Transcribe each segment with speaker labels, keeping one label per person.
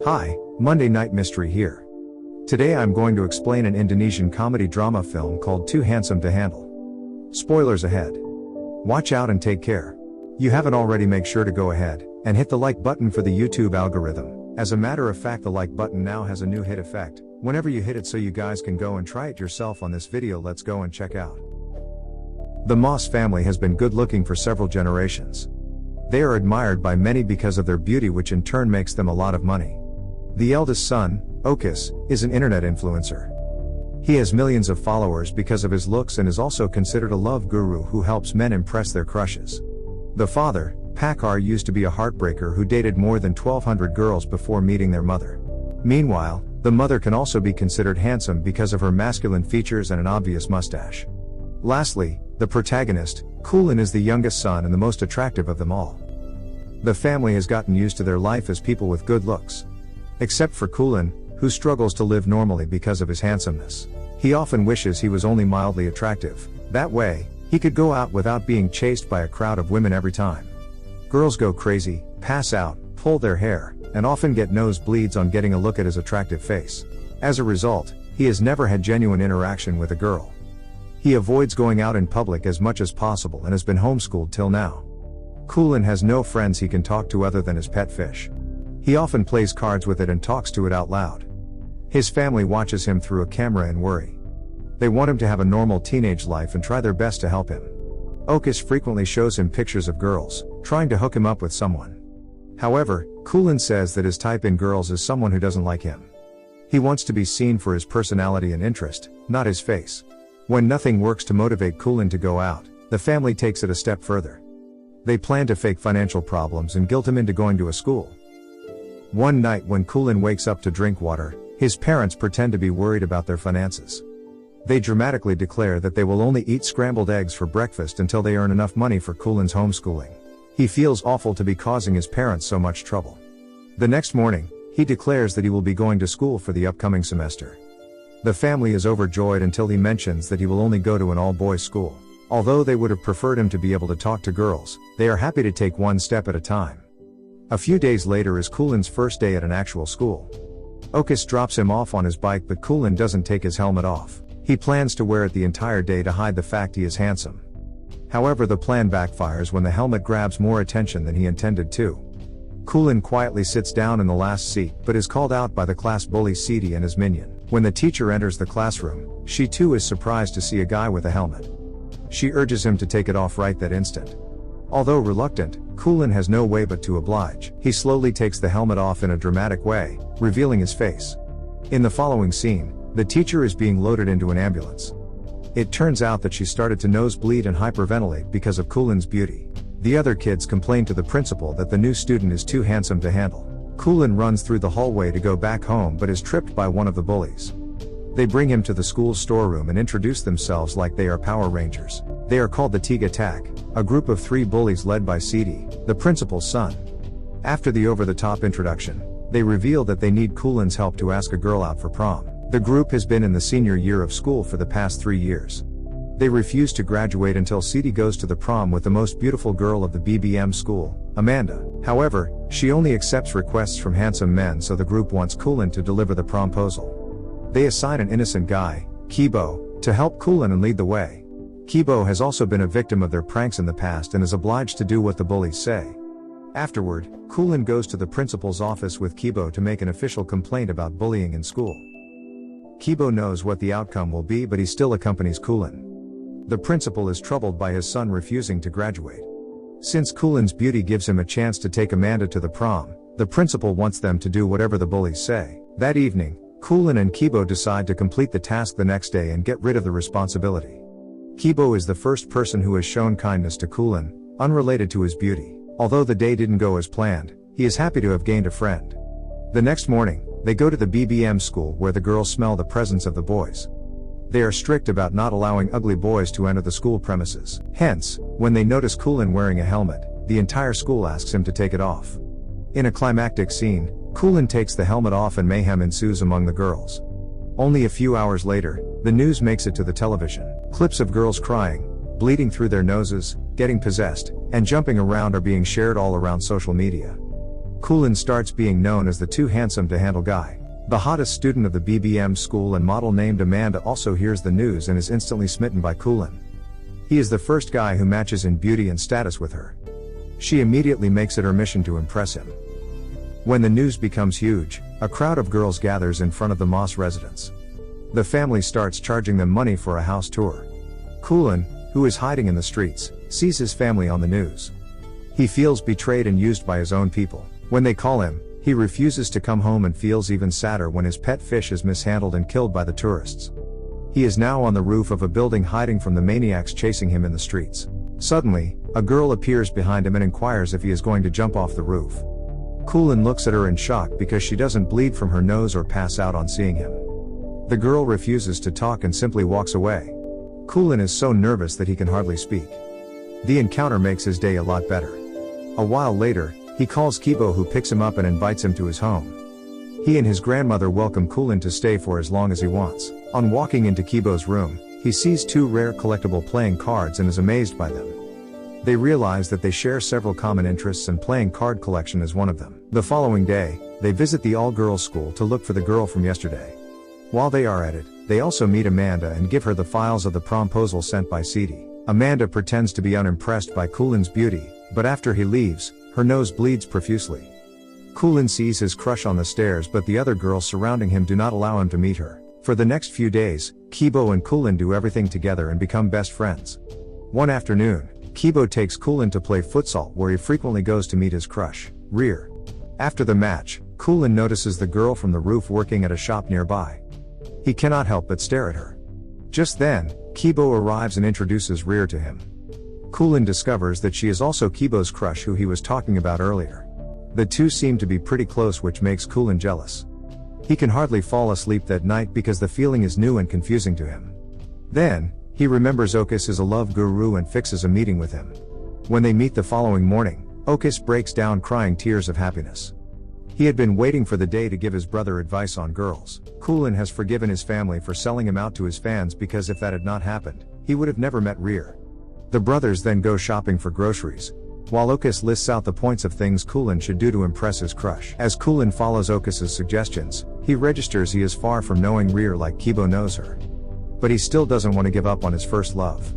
Speaker 1: Hi, Monday Night Mystery here. Today I'm going to explain an Indonesian comedy drama film called Too Handsome to Handle. Spoilers ahead. Watch out and take care. You haven't already, make sure to go ahead and hit the like button for the YouTube algorithm. As a matter of fact, the like button now has a new hit effect whenever you hit it, so you guys can go and try it yourself on this video. Let's go and check out. The Moss family has been good looking for several generations. They are admired by many because of their beauty, which in turn makes them a lot of money. The eldest son, Okis, is an internet influencer. He has millions of followers because of his looks and is also considered a love guru who helps men impress their crushes. The father, Pakar, used to be a heartbreaker who dated more than 1,200 girls before meeting their mother. Meanwhile, the mother can also be considered handsome because of her masculine features and an obvious mustache. Lastly, the protagonist, Kulin, is the youngest son and the most attractive of them all. The family has gotten used to their life as people with good looks. Except for Kulin, who struggles to live normally because of his handsomeness. He often wishes he was only mildly attractive. That way, he could go out without being chased by a crowd of women every time. Girls go crazy, pass out, pull their hair, and often get nosebleeds on getting a look at his attractive face. As a result, he has never had genuine interaction with a girl. He avoids going out in public as much as possible and has been homeschooled till now. Kulin has no friends he can talk to other than his pet fish. He often plays cards with it and talks to it out loud. His family watches him through a camera and worry. They want him to have a normal teenage life and try their best to help him. Okis frequently shows him pictures of girls, trying to hook him up with someone. However, Kulin says that his type in girls is someone who doesn't like him. He wants to be seen for his personality and interest, not his face. When nothing works to motivate Kulin to go out, the family takes it a step further. They plan to fake financial problems and guilt him into going to a school. One night when Kulin wakes up to drink water, his parents pretend to be worried about their finances. They dramatically declare that they will only eat scrambled eggs for breakfast until they earn enough money for Kulin's homeschooling. He feels awful to be causing his parents so much trouble. The next morning, he declares that he will be going to school for the upcoming semester. The family is overjoyed until he mentions that he will only go to an all-boys school. Although they would have preferred him to be able to talk to girls, they are happy to take one step at a time. A few days later is Kulin's first day at an actual school. Okis drops him off on his bike, but Kulin doesn't take his helmet off. He plans to wear it the entire day to hide the fact he is handsome. However, the plan backfires when the helmet grabs more attention than he intended to. Kulin quietly sits down in the last seat but is called out by the class bully Siti and his minion. When the teacher enters the classroom, she too is surprised to see a guy with a helmet. She urges him to take it off right that instant. Although reluctant, Kulin has no way but to oblige. He slowly takes the helmet off in a dramatic way, revealing his face. In the following scene, the teacher is being loaded into an ambulance. It turns out that she started to nosebleed and hyperventilate because of Kulin's beauty. The other kids complain to the principal that the new student is too handsome to handle. Kulin runs through the hallway to go back home but is tripped by one of the bullies. They bring him to the school's storeroom and introduce themselves like they are Power Rangers. They are called the Tiga Attack, a group of 3 bullies led by Siti, the principal's son. After the over-the-top introduction, they reveal that they need Kulin's help to ask a girl out for prom. The group has been in the senior year of school for the past 3 years. They refuse to graduate until Siti goes to the prom with the most beautiful girl of the BBM school, Amanda. However, she only accepts requests from handsome men, so the group wants Kulin to deliver the promposal. They assign an innocent guy, Kibo, to help Kulin and lead the way. Kibo has also been a victim of their pranks in the past and is obliged to do what the bullies say. Afterward, Kulin goes to the principal's office with Kibo to make an official complaint about bullying in school. Kibo knows what the outcome will be, but he still accompanies Kulin. The principal is troubled by his son refusing to graduate. Since Kulin's beauty gives him a chance to take Amanda to the prom, the principal wants them to do whatever the bullies say. That evening, Kulin and Kibo decide to complete the task the next day and get rid of the responsibility. Kibo is the first person who has shown kindness to Kulin, unrelated to his beauty. Although the day didn't go as planned, he is happy to have gained a friend. The next morning, they go to the BBM school where the girls smell the presence of the boys. They are strict about not allowing ugly boys to enter the school premises. Hence, when they notice Kulin wearing a helmet, the entire school asks him to take it off. In a climactic scene, Kulin takes the helmet off and mayhem ensues among the girls. Only a few hours later, the news makes it to the television. Clips of girls crying, bleeding through their noses, getting possessed, and jumping around are being shared all around social media. Kulin starts being known as the too handsome to handle guy. The hottest student of the BBM school and model named Amanda also hears the news and is instantly smitten by Kulin. He is the first guy who matches in beauty and status with her. She immediately makes it her mission to impress him. When the news becomes huge, a crowd of girls gathers in front of the Moss residence. The family starts charging them money for a house tour. Kulin, who is hiding in the streets, sees his family on the news. He feels betrayed and used by his own people. When they call him, he refuses to come home and feels even sadder when his pet fish is mishandled and killed by the tourists. He is now on the roof of a building hiding from the maniacs chasing him in the streets. Suddenly, a girl appears behind him and inquires if he is going to jump off the roof. Kulin looks at her in shock because she doesn't bleed from her nose or pass out on seeing him. The girl refuses to talk and simply walks away. Kulin is so nervous that he can hardly speak. The encounter makes his day a lot better. A while later, he calls Kibo, who picks him up and invites him to his home. He and his grandmother welcome Kulin to stay for as long as he wants. On walking into Kibo's room, he sees 2 rare collectible playing cards and is amazed by them. They realize that they share several common interests and playing card collection is one of them. The following day, they visit the all-girls school to look for the girl from yesterday. While they are at it, they also meet Amanda and give her the files of the promposal sent by Cede. Amanda pretends to be unimpressed by Kulin's beauty, but after he leaves, her nose bleeds profusely. Kulin sees his crush on the stairs, but the other girls surrounding him do not allow him to meet her. For the next few days, Kibo and Kulin do everything together and become best friends. One afternoon, Kibo takes Kulin to play futsal, where he frequently goes to meet his crush, Rear. After the match, Kulin notices the girl from the roof working at a shop nearby. He cannot help but stare at her. Just then, Kibo arrives and introduces Rear to him. Kulin discovers that she is also Kibo's crush, who he was talking about earlier. The two seem to be pretty close, which makes Kulin jealous. He can hardly fall asleep that night because the feeling is new and confusing to him. Then, he remembers Okus is a love guru and fixes a meeting with him. When they meet the following morning, Okus breaks down crying tears of happiness. He had been waiting for the day to give his brother advice on girls. Kulin has forgiven his family for selling him out to his fans, because if that had not happened, he would have never met Rear. The brothers then go shopping for groceries, while Okus lists out the points of things Kulin should do to impress his crush. As Kulin follows Okus's suggestions, he registers he is far from knowing Rear like Kibo knows her. But he still doesn't want to give up on his first love.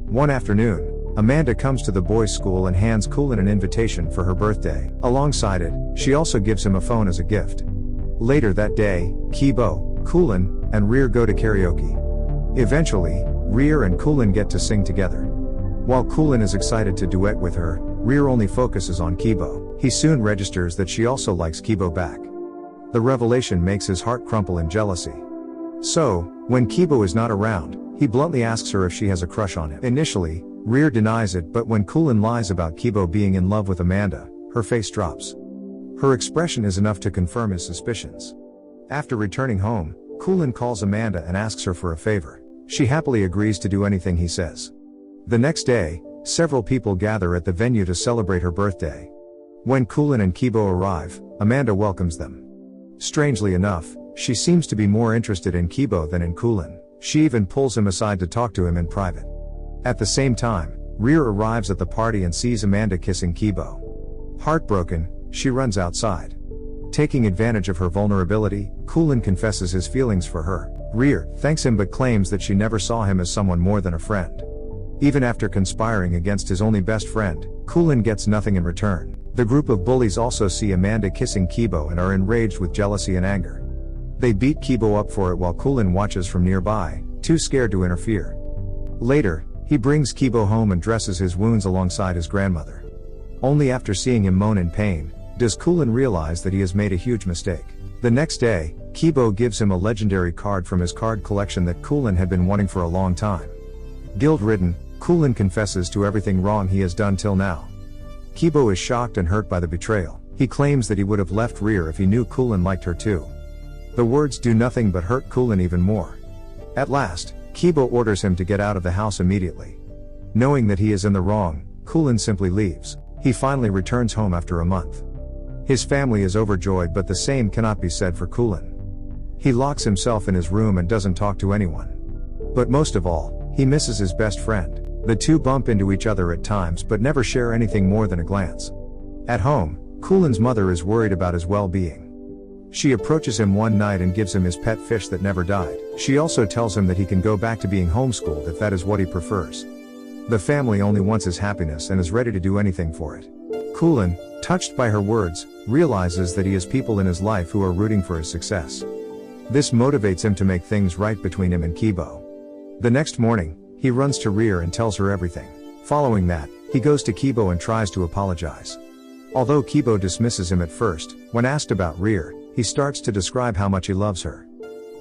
Speaker 1: One afternoon, Amanda comes to the boys' school and hands Kulin an invitation for her birthday. Alongside it, she also gives him a phone as a gift. Later that day, Kibo, Kulin, and Rear go to karaoke. Eventually, Rear and Kulin get to sing together. While Kulin is excited to duet with her, Rear only focuses on Kibo. He soon registers that she also likes Kibo back. The revelation makes his heart crumple in jealousy. So, when Kibo is not around, he bluntly asks her if she has a crush on him. Initially, Rear denies it, but when Kulin lies about Kibo being in love with Amanda, her face drops. Her expression is enough to confirm his suspicions. After returning home, Kulin calls Amanda and asks her for a favor. She happily agrees to do anything he says. The next day, several people gather at the venue to celebrate her birthday. When Kulin and Kibo arrive, Amanda welcomes them. Strangely enough, she seems to be more interested in Kibo than in Kulin. She even pulls him aside to talk to him in private. At the same time, Rear arrives at the party and sees Amanda kissing Kibo. Heartbroken, she runs outside. Taking advantage of her vulnerability, Kulin confesses his feelings for her. Rear thanks him but claims that she never saw him as someone more than a friend. Even after conspiring against his only best friend, Kulin gets nothing in return. The group of bullies also see Amanda kissing Kibo and are enraged with jealousy and anger. They beat Kibo up for it while Kulin watches from nearby, too scared to interfere. Later, he brings Kibo home and dresses his wounds alongside his grandmother. Only after seeing him moan in pain, does Kulin realize that he has made a huge mistake. The next day, Kibo gives him a legendary card from his card collection that Kulin had been wanting for a long time. Guilt-ridden, Kulin confesses to everything wrong he has done till now. Kibo is shocked and hurt by the betrayal. He claims that he would have left Rear if he knew Kulin liked her too. The words do nothing but hurt Kulin even more. At last, Kibo orders him to get out of the house immediately. Knowing that he is in the wrong, Kulin simply leaves. He finally returns home after a month. His family is overjoyed, but the same cannot be said for Kulin. He locks himself in his room and doesn't talk to anyone. But most of all, he misses his best friend. The two bump into each other at times but never share anything more than a glance. At home, Kulin's mother is worried about his well-being. She approaches him one night and gives him his pet fish that never died. She also tells him that he can go back to being homeschooled if that is what he prefers. The family only wants his happiness and is ready to do anything for it. Kulin, touched by her words, realizes that he has people in his life who are rooting for his success. This motivates him to make things right between him and Kibo. The next morning, he runs to Rear and tells her everything. Following that, he goes to Kibo and tries to apologize. Although Kibo dismisses him at first, when asked about Rear, he starts to describe how much he loves her.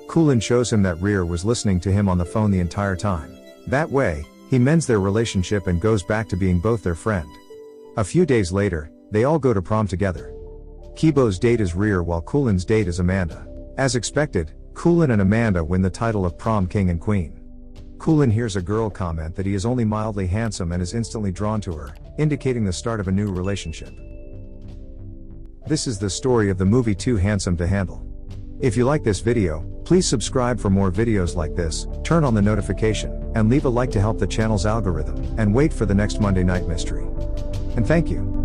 Speaker 1: Kulin shows him that Rear was listening to him on the phone the entire time. That way, he mends their relationship and goes back to being both their friend. A few days later, they all go to prom together. Kibo's date is Rear while Kulin's date is Amanda. As expected, Kulin and Amanda win the title of prom king and queen. Kulin hears a girl comment that he is only mildly handsome and is instantly drawn to her, indicating the start of a new relationship. This is the story of the movie Too Handsome to Handle. If you like this video, please subscribe for more videos like this, turn on the notification, and leave a like to help the channel's algorithm, and wait for the next Monday Night Mystery. And thank you.